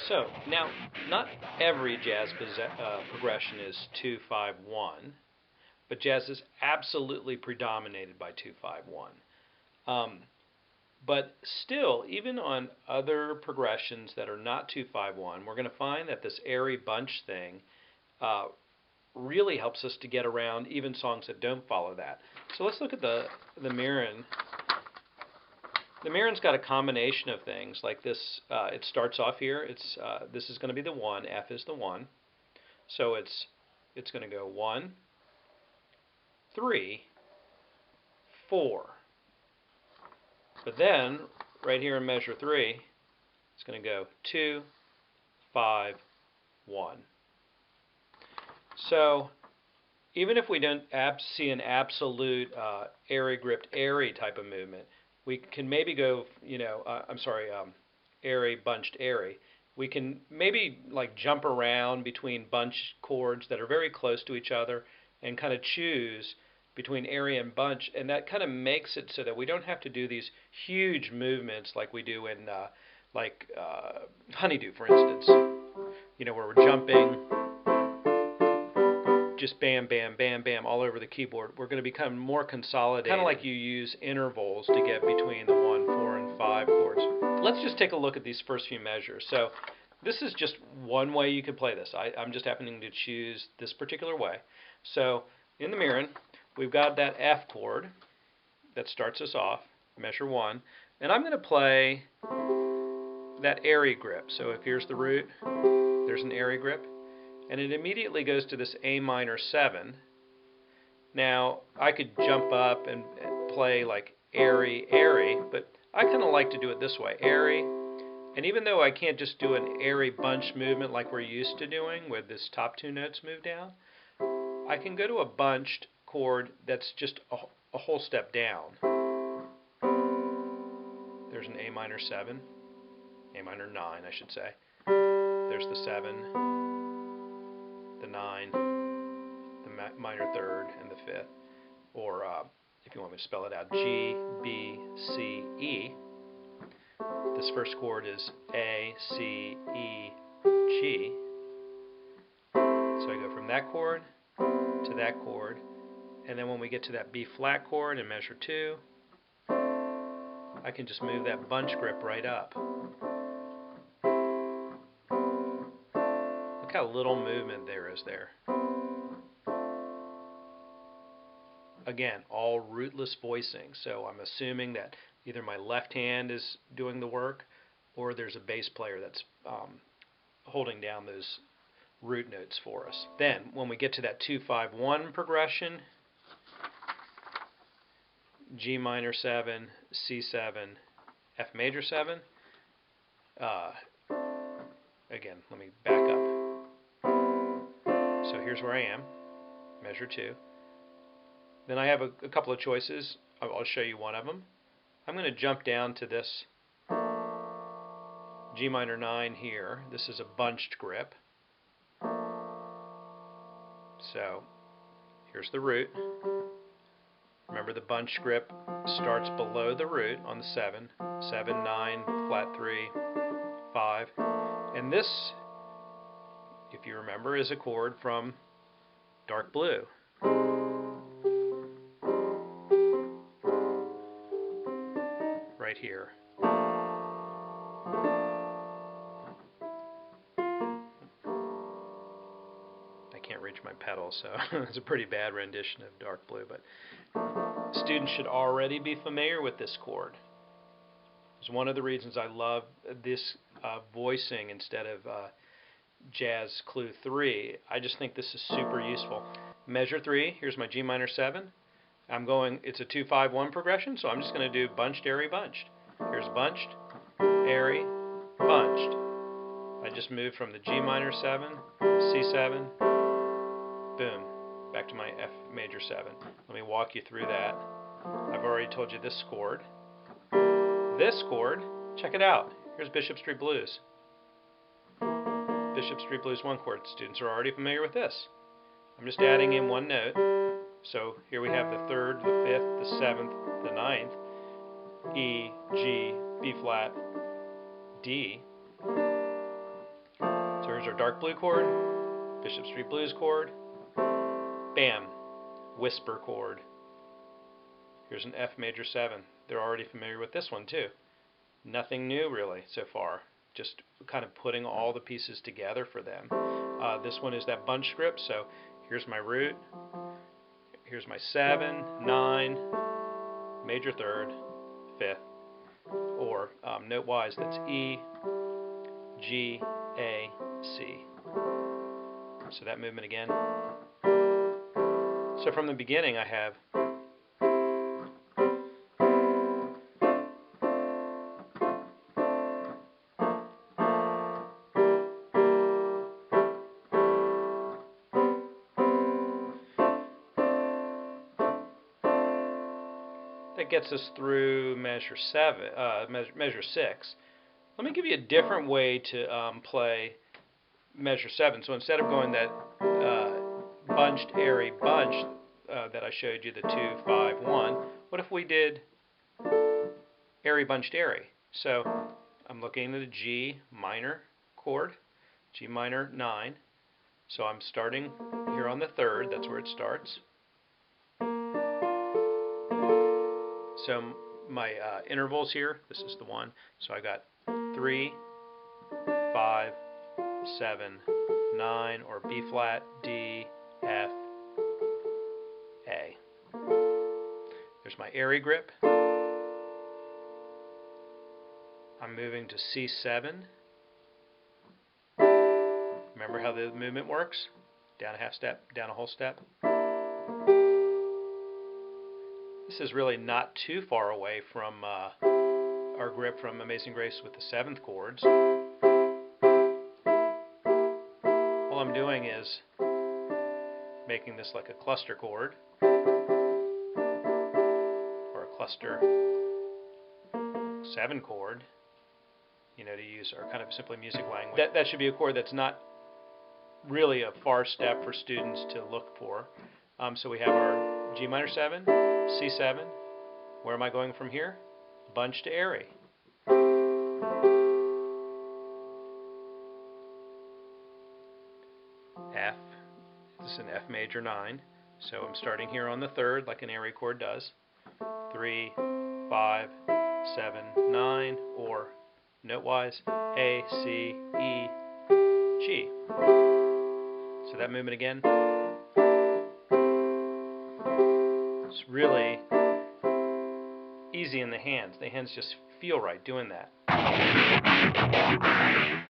So now, not every jazz progression is 2-5-1, but jazz is absolutely predominated by 2-5-1. But still, even on other progressions that are not 2-5-1, we're going to find that this airy bunch thing really helps us to get around even songs that don't follow that. So let's look at the Mirron. The Mirron's got a combination of things like this. It starts off here. This is going to be the 1. F is the 1. So it's going to go 1, 3, 4. But then right here in measure 3, it's going to go 2, 5, 1. So even if we don't see an absolute airy gripped airy type of movement, we can maybe go, airy bunched airy. We can maybe like jump around between bunch chords that are very close to each other and kind of choose between airy and bunch, and that kind of makes it so that we don't have to do these huge movements like we do in Honeydew, for instance. Where we're jumping just bam, bam, bam, bam all over the keyboard. We're going to become more consolidated, kind of like you use intervals to get between the 1, 4, and 5 chords. Let's just take a look at these first few measures. So this is just one way you could play this. I'm just happening to choose this particular way. So in the Mirron, we've got that F chord that starts us off, measure 1, and I'm going to play that airy grip. So if here's the root, there's an airy grip, and it immediately goes to this A minor 7. Now, I could jump up and play like airy, airy, but I kind of like to do it this way, airy. And even though I can't just do an airy bunch movement like we're used to doing, where this top 2 notes move down, I can go to a bunched chord that's just a whole step down. There's an A minor 7, A minor 9, I should say. There's the 7, the 9, the minor 3rd, and the 5th. Or if you want me to spell it out, G, B, C, E. This first chord is A, C, E, G. So I go from that chord to that chord, and then when we get to that B flat chord in measure 2, I can just move that bunch grip right up. Look how little movement there is there. Again, all rootless voicing, so I'm assuming that either my left hand is doing the work or there's a bass player that's holding down those root notes for us. Then, when we get to that 2-5-1 progression, G minor 7, C7, F major 7. Again, let me back up. So here's where I am, measure 2. Then I have a couple of choices. I'll show you one of them. I'm going to jump down to this G minor 9 here. This is a bunched grip. So here's the root. Remember, the bunch grip starts below the root on the 7, 7, 9, flat 3, 5. And this, if you remember, is a chord from Dark Blue. Right here. I can't reach my pedal, so it's a pretty bad rendition of Dark Blue, but students should already be familiar with this chord. It's one of the reasons I love this voicing instead of Jazz Clue 3. I just think this is super useful. Measure 3, here's my G minor 7. It's a 2-5-1 progression, so I'm just going to do bunched, airy, bunched. Here's bunched, airy, bunched. I just moved from the G minor 7, C7, boom, back to my F major 7. Let me walk you through that. I've already told you this chord. This chord, check it out. Here's Bishop Street Blues. Bishop Street Blues 1 chord. Students are already familiar with this. I'm just adding in one note. So here we have the 3rd, the 5th, the 7th, the 9th, E, G, B flat, D. Here's our dark blue chord, Bishop Street Blues chord, bam, whisper chord. Here's an F major 7. They're already familiar with this one too. Nothing new really so far, just kind of putting all the pieces together for them. This one is that bunch script, so here's my root, here's my 7, 9, major 3rd, 5th, or note-wise that's E, G, A, C. So that movement again. So from the beginning I have that gets us through measure 6. Let me give you a different way to play measure 7. So instead of going that bunched airy bunch that I showed you, the 2, 5, 1, what if we did airy bunched airy? So I'm looking at a G minor chord, G minor 9. So I'm starting here on the 3rd, that's where it starts. So my intervals here, this is the 1. So I got 3, 5, 7, 9, or B flat, D, F, A. There's my airy grip. I'm moving to C7. Remember how the movement works? Down a half step, down a whole step. This is really not too far away from our grip from Amazing Grace with the 7th chords. All I'm doing is making this like a cluster chord, or a cluster 7 chord, you know, to use our kind of simply music language. That should be a chord that's not really a far step for students to look for. So we have our G minor 7, C7. Where am I going from here? Bunch to airy. F. This is an F major 9. So I'm starting here on the 3rd like an airy chord does. 3, 5, 7, 9, or note-wise A, C, E, G. So that movement again. It's really easy in the hands. The hands just feel right doing that.